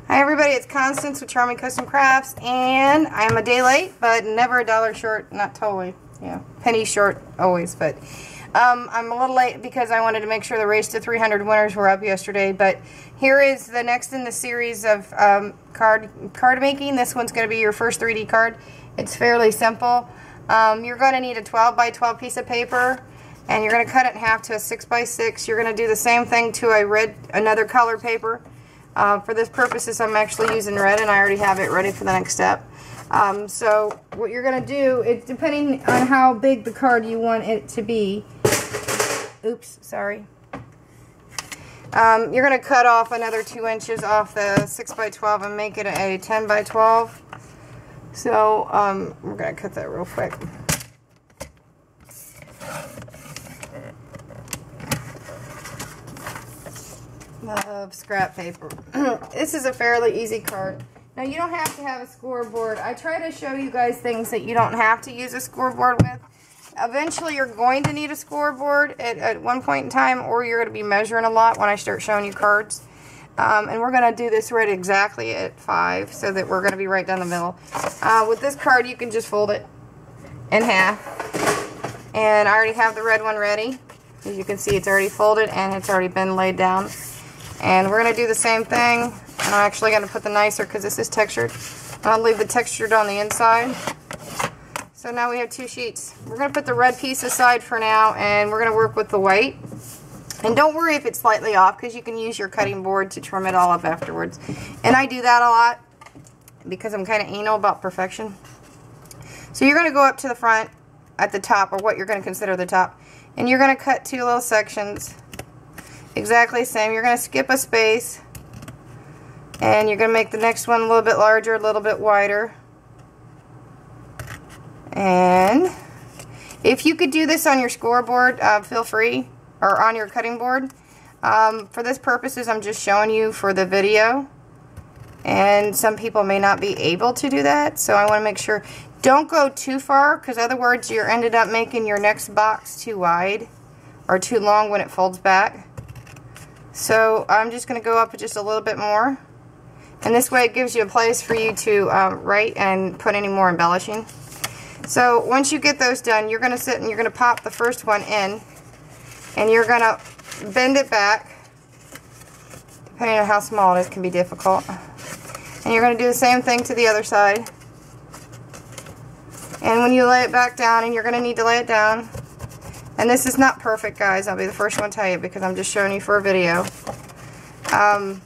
Hi everybody, it's Constance with Charming Custom Crafts, and I'm a day late, but never a dollar short, not totally, yeah, penny short always, but I'm a little late because I wanted to make sure the Race to 300 winners were up yesterday, but here is the next in the series of card making. This one's going to be your first 3D card. It's fairly simple. You're going to need a 12 by 12 piece of paper, and you're going to cut it in half to a 6 by 6. You're going to do the same thing to another color paper. For this purposes, I'm actually using red, and I already have it ready for the next step. So what you're going to do, it's depending on how big the card you want it to be. Oops, sorry. You're going to cut off another 2 inches off the 6 by 12 and make it a 10 by 12. So we're going to cut that real quick. Of scrap paper. This is a fairly easy card. Now you don't have to have a scoreboard. I try to show you guys things that you don't have to use a scoreboard with. Eventually you're going to need a scoreboard at one point in time, or you're going to be measuring a lot when I start showing you cards. And we're going to do this right exactly at 5, so that we're going to be right down the middle. With this card you can just fold it in half. And I already have the red one ready. As you can see, it's already folded and it's already been laid down. And we're going to do the same thing. And I'm actually going to put the nicer because this is textured. I'll leave the textured on the inside. So now we have 2 sheets. We're going to put the red piece aside for now, and we're going to work with the white. And don't worry if it's slightly off, because you can use your cutting board to trim it all up afterwards. And I do that a lot because I'm kind of anal about perfection. So you're going to go up to the front at the top, or what you're going to consider the top. And you're going to cut 2 little sections. Exactly the same. You're going to skip a space, and you're going to make the next one a little bit larger, a little bit wider. And if you could do this on your scoreboard, feel free, or on your cutting board. For this purposes, I'm just showing you for the video, and some people may not be able to do that, so I want to make sure. Don't go too far, because otherwise you're ended up making your next box too wide or too long when it folds back. So I'm just going to go up just a little bit more, and this way it gives you a place for you to write and put any more embellishing. So once you get those done, you're going to sit and you're going to pop the first one in, and you're going to bend it back. Depending on how small it is, can be difficult. And you're going to do the same thing to the other side. And when you lay it back down, and you're going to need to lay it down. And this is not perfect, guys. I'll be the first one to tell you, because I'm just showing you for a video. I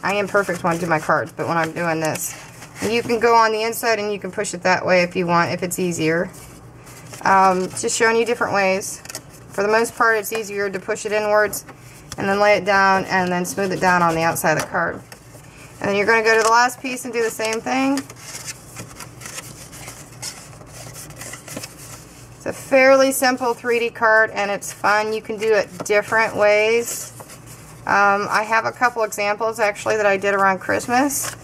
am perfect when I do my cards, but when I'm doing this, you can go on the inside and you can push it that way if you want, if it's easier. Just showing you different ways. For the most part, it's easier to push it inwards and then lay it down and then smooth it down on the outside of the card. And then you're going to go to the last piece and do the same thing. It's a fairly simple 3D card, and it's fun. You can do it different ways. I have a couple examples actually that I did around Christmas.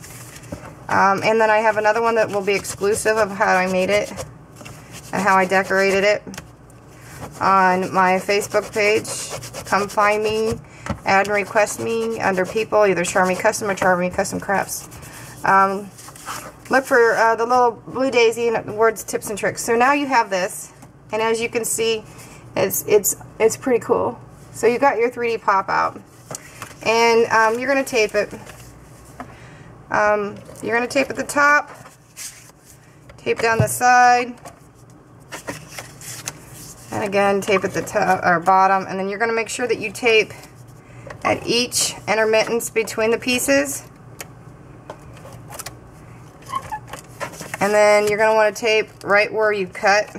And then I have another one that will be exclusive of how I made it and how I decorated it on my Facebook page. Come find me, add and request me under people, either Charming Custom or Charming Custom Crafts. Look for the little blue daisy and the words tips and tricks. So now you have this, and as you can see, it's pretty cool. So you got your 3D pop out, and you're going to tape it. You're going to tape at the top, tape down the side, and again tape at the top or bottom, and then you're going to make sure that you tape at each intermittence between the pieces. And then you're going to want to tape right where you cut.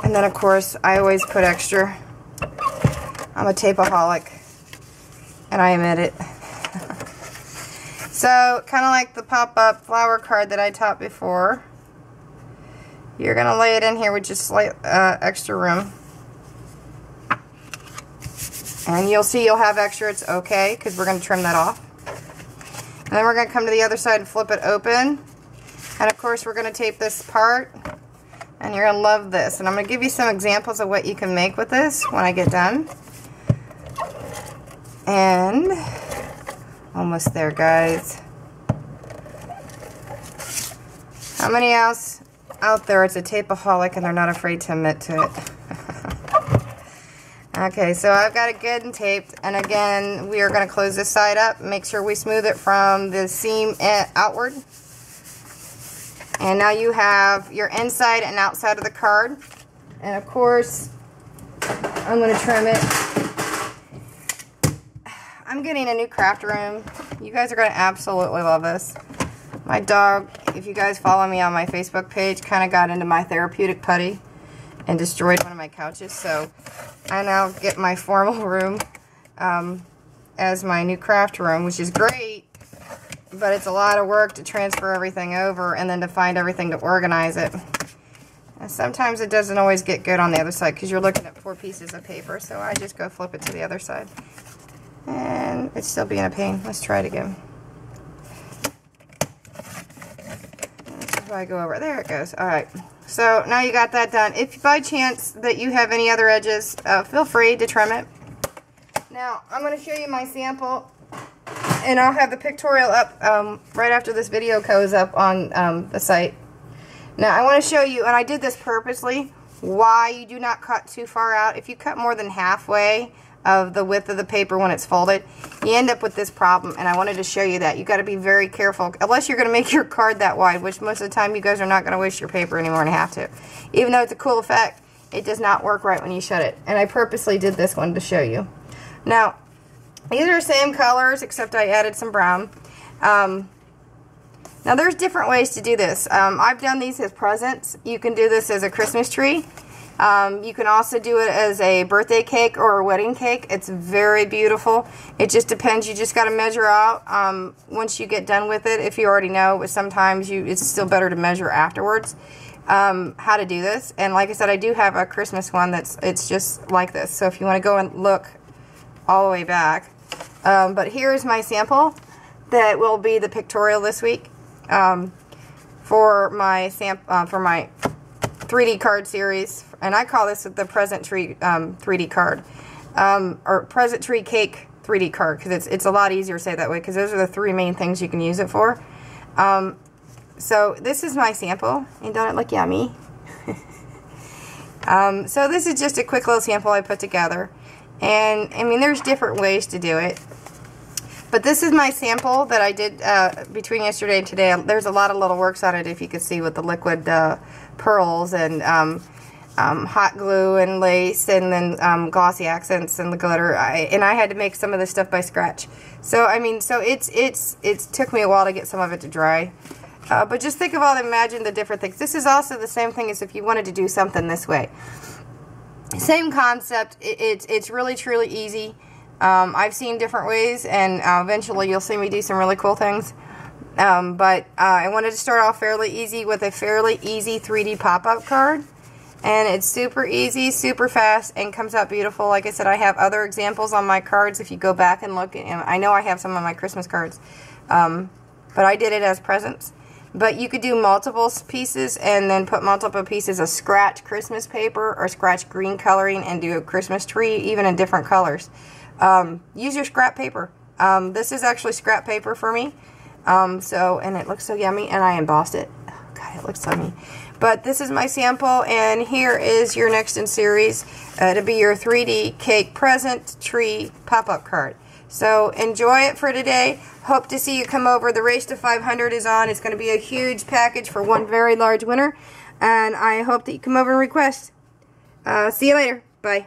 And then of course I always put extra. I'm a tapeaholic, and I admit it. So, kind of like the pop-up flower card that I taught before, you're going to lay it in here with just slight extra room. And you'll see you'll have extra. It's okay, because we're going to trim that off. And then we're going to come to the other side and flip it open. And of course we're going to tape this part. And you're going to love this. And I'm going to give you some examples of what you can make with this when I get done. And Almost there, guys. How many else out there it's a tapeaholic and they're not afraid to admit to it? Okay, so I've got it good and taped, and again, we are going to close this side up. Make sure we smooth it from the seam outward. And now you have your inside and outside of the card. And of course, I'm going to trim it. I'm getting a new craft room. You guys are going to absolutely love this. My dog, if you guys follow me on my Facebook page, kind of got into my therapeutic putty and destroyed one of my couches. So I now get my formal room as my new craft room, which is great, but it's a lot of work to transfer everything over and then to find everything to organize it. And sometimes it doesn't always get good on the other side because you're looking at 4 pieces of paper, so I just go flip it to the other side. And it's still being a pain. Let's try it again. If I go over, there it goes. Alright, so now you got that done. If by chance that you have any other edges, feel free to trim it. Now, I'm going to show you my sample, and I'll have the pictorial up right after this video goes up on the site. Now, I want to show you, and I did this purposely, why you do not cut too far out. If you cut more than halfway of the width of the paper when it's folded, you end up with this problem, and I wanted to show you that. You got to be very careful, unless you're going to make your card that wide, which most of the time you guys are not going to waste your paper anymore and have to. Even though it's a cool effect, it does not work right when you shut it, and I purposely did this one to show you. Now, these are the same colors, except I added some brown. Now, there's different ways to do this. I've done these as presents. You can do this as a Christmas tree. You can also do it as a birthday cake or a wedding cake. It's very beautiful. It just depends. You just got to measure out once you get done with it. If you already know, but sometimes it's still better to measure afterwards how to do this. And like I said, I do have a Christmas one it's just like this. So if you want to go and look all the way back. But here's my sample that will be the pictorial this week for my 3D card series, and I call this the Present Tree 3D card, or Present Tree Cake 3D card, because it's a lot easier to say it that way, because those are the 3 main things you can use it for. So this is my sample, and don't it look yummy? So this is just a quick little sample I put together, and I mean there's different ways to do it. But this is my sample that I did between yesterday and today. There's a lot of little works on it, if you could see, with the liquid pearls and hot glue and lace, and then glossy accents and the glitter. And I had to make some of this stuff by scratch. So I mean, so it took me a while to get some of it to dry. But just think of imagine the different things. This is also the same thing as if you wanted to do something this way. Same concept. It's really truly easy. I've seen different ways, and eventually you'll see me do some really cool things. But I wanted to start off fairly easy with a fairly easy 3D pop-up card. And it's super easy, super fast, and comes out beautiful. Like I said, I have other examples on my cards if you go back and look. And I know I have some on my Christmas cards. But I did it as presents. But you could do multiple pieces and then put multiple pieces of scratch Christmas paper or scratch green coloring and do a Christmas tree, even in different colors. Use your scrap paper. This is actually scrap paper for me. And it looks so yummy, and I embossed it. Oh, God, it looks so yummy. But this is my sample, and here is your next in series to be your 3D cake present tree pop-up card. So enjoy it for today. Hope to see you come over. The Race to 500 is on. It's going to be a huge package for one very large winner, and I hope that you come over and request. See you later. Bye.